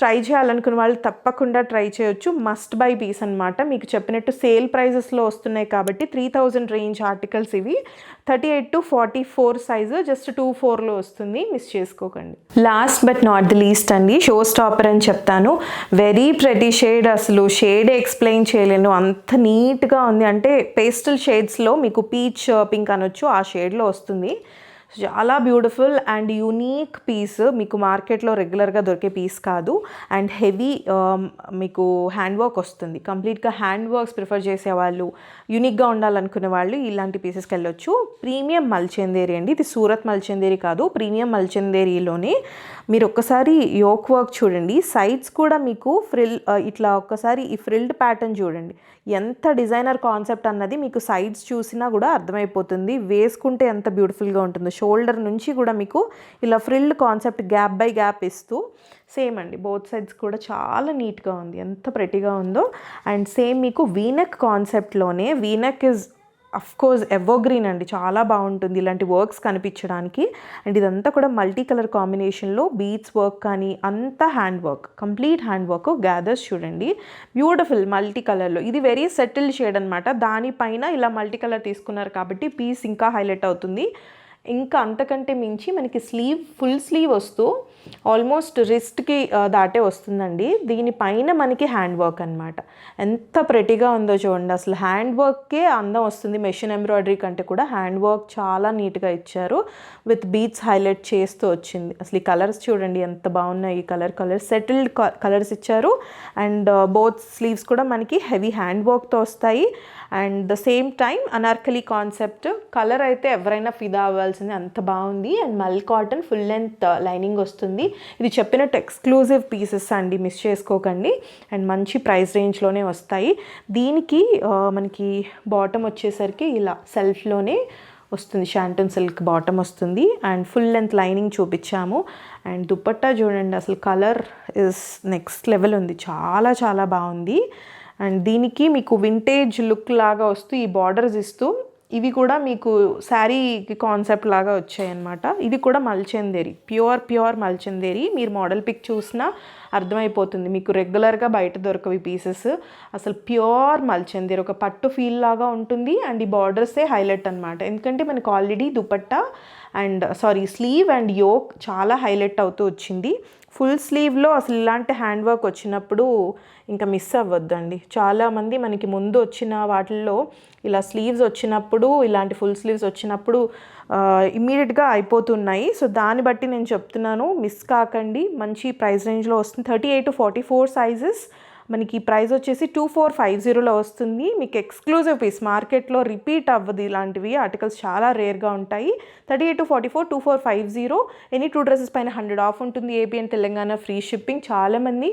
ట్రై చేయాలనుకున్న వాళ్ళు తప్పకుండా ట్రై చేయొచ్చు. మస్ట్ బై పీస్ అనమాట. మీకు చెప్పినట్టు సేల్ ప్రైజెస్లో వస్తున్నాయి కాబట్టి 3000 రేంజ్ ఆర్టికల్స్ ఇవి. 38 to 44 సైజు, జస్ట్ 24లో వస్తుంది. మిస్ చేసుకోకండి. Last but not the least అండి, షో స్టాపర్ అని చెప్తాను. Very pretty shade. అసలు షేడే ఎక్స్ప్లెయిన్ చేయలేను, అంత నీట్గా ఉంది. అంటే పేస్టల్ షేడ్స్లో మీకు పీచ్ పింక్ అనొచ్చు, ఆ షేడ్లో వస్తుంది. చాలా బ్యూటిఫుల్ అండ్ యూనిక్ పీస్. మీకు మార్కెట్లో రెగ్యులర్గా దొరికే పీస్ కాదు. అండ్ హెవీ మీకు హ్యాండ్ వర్క్ వస్తుంది. కంప్లీట్గా హ్యాండ్ వర్క్స్ ప్రిఫర్ చేసేవాళ్ళు, యూనిక్గా ఉండాలనుకునే వాళ్ళు ఇలాంటి పీసెస్కి వెళ్ళొచ్చు. ప్రీమియం మల్చందేరి అండి, ఇది సూరత్ మల్చందేరి కాదు, ప్రీమియం మల్చందేరిలోనే. మీరు ఒక్కసారి యోక్ వర్క్ చూడండి, సైడ్స్ కూడా మీకు ఇట్లా ఒక్కసారి ఈ ఫ్రిల్డ్ ప్యాటర్న్ చూడండి. ఎంత డిజైనర్ కాన్సెప్ట్ అన్నది మీకు సైడ్స్ చూసినా కూడా అర్థమైపోతుంది. వేసుకుంటే ఎంత బ్యూటిఫుల్గా ఉంటుందో. షోల్డర్ నుంచి కూడా మీకు ఇలా frilled concept gap by gap ఇస్తూ సేమ్ అండి. బోత్ సైడ్స్ కూడా చాలా నీట్గా ఉంది, ఎంత ప్రెటీగా ఉందో. అండ్ సేమ్ మీకు వీనెక్ కాన్సెప్ట్లోనే, వీనెక్ ఇస్ అఫ్కోర్స్ ఎవర్గ్రీన్ అండి, చాలా బాగుంటుంది ఇలాంటి వర్క్స్ కనిపించడానికి. అండ్ ఇదంతా కూడా మల్టీ కలర్ కాంబినేషన్లో బీడ్స్ వర్క్ కానీ అంతా hand work, complete hand work. Gathers చూడండి బ్యూటిఫుల్ మల్టీ కలర్లో. ఇది వెరీ సెటిల్డ్ షేడ్ అనమాట. దానిపైన ఇలా మల్టీ కలర్ తీసుకున్నారు కాబట్టి పీస్ ఇంకా హైలైట్ అవుతుంది. ఇంకా అంతకంటే మించి మనకి ఫుల్ స్లీవ్ వస్తూ ఆల్మోస్ట్ రిస్ట్కి దాటే వస్తుందండి. దీనిపైన మనకి హ్యాండ్ వర్క్ అనమాట. ఎంత ప్రెటీగా ఉందో చూడండి. అసలు హ్యాండ్ వర్క్కే అందం వస్తుంది. మెషిన్ ఎంబ్రాయిడరీ కంటే కూడా హ్యాండ్ వర్క్ చాలా నీట్గా ఇచ్చారు. విత్ బీడ్స్ హైలైట్ చేస్తూ వచ్చింది. అసలు ఈ కలర్స్ చూడండి ఎంత బాగున్నాయి. ఈ కలర్ సెటిల్డ్ కలర్స్ ఇచ్చారు. అండ్ బోత్ స్లీవ్స్ కూడా మనకి హెవీ హ్యాండ్ వర్క్తో వస్తాయి. And the same time Anarkali concept. Colour అయితే ఎవరైనా ఫిదా అవ్వాల్సింది, అంత బాగుంది. అండ్ మల్ కాటన్ ఫుల్ లెంత్ లైనింగ్ వస్తుంది. ఇది చెప్పినట్టు ఎక్స్క్లూజివ్ పీసెస్ అండి, మిస్ చేసుకోకండి. అండ్ మంచి ప్రైస్ రేంజ్లోనే వస్తాయి. దీనికి మనకి బాటమ్ వచ్చేసరికి ఇలా సెల్ఫ్లోనే వస్తుంది, షాంటన్ సిల్క్ బాటమ్ వస్తుంది. అండ్ ఫుల్ లెంత్ లైనింగ్ చూపించాము. అండ్ దుపట్టా చూడండి, అసలు కలర్ ఇస్ నెక్స్ట్ లెవెల్ ఉంది, చాలా చాలా బాగుంది. అండ్ దీనికి మీకు వింటేజ్ లుక్ లాగా వస్తూ ఈ బార్డర్స్ ఇస్తూ, ఇవి కూడా మీకు శారీ కాన్సెప్ట్ లాగా వచ్చాయన్నమాట. ఇది కూడా మల్చందేరి, ప్యూర్ మల్చందేరి. మీరు మోడల్ పిక్ చూసినా అర్థమైపోతుంది మీకు. రెగ్యులర్గా బయట దొరకవి పీసెస్. అసలు ప్యూర్ మల్చందేరి, ఒక పట్టు ఫీల్ లాగా ఉంటుంది. అండ్ ఈ బార్డర్సే హైలైట్ అనమాట. ఎందుకంటే మనకు already dupatta and sleeve and yoke చాలా హైలైట్ అవుతూ వచ్చింది. ఫుల్ స్లీవ్లో అసలు ఇలాంటి హ్యాండ్ వర్క్ వచ్చినప్పుడు ఇంకా మిస్ అవ్వద్దండి. చాలామంది మనకి ముందు వచ్చిన వాటిల్లో ఇలా స్లీవ్స్ వచ్చినప్పుడు, ఇలాంటి ఫుల్ స్లీవ్స్ వచ్చినప్పుడు ఇమ్మీడియట్గా అయిపోతున్నాయి. సో దాన్ని బట్టి నేను చెప్తున్నాను, మిస్ కాకండి. మంచి ప్రైస్ రేంజ్లో వస్తుంది. 38 to 44 సైజెస్. మనకి ప్రైస్ వచ్చేసి 2450లో వస్తుంది. మీకు ఎక్స్క్లూజివ్ పీస్, మార్కెట్లో రిపీట్ అవ్వదు ఇలాంటివి. ఆర్టికల్స్ చాలా రేర్గా ఉంటాయి. 38 to 44, 2450. ఎనీ 2 డ్రెస్సెస్ పైన 100 ఆఫ్ ఉంటుంది. AP and Telangana free shipping. చాలామంది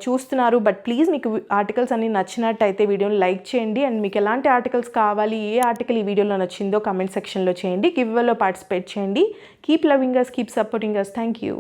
చూస్తున్నారు. బట్ ప్లీజ్ మీకు ఆర్టికల్స్ అన్ని నచ్చినట్టయితే వీడియోని లైక్ చేయండి. అండ్ మీకు ఎలాంటి ఆర్టికల్స్ కావాలి, ఏ ఆర్టికల్ ఈ వీడియోలో నచ్చిందో కమెంట్ సెక్షన్లో చేయండి. గివ్ అవేలో పార్టిసిపేట్ చేయండి. Keep loving us, keep supporting us. Thank you.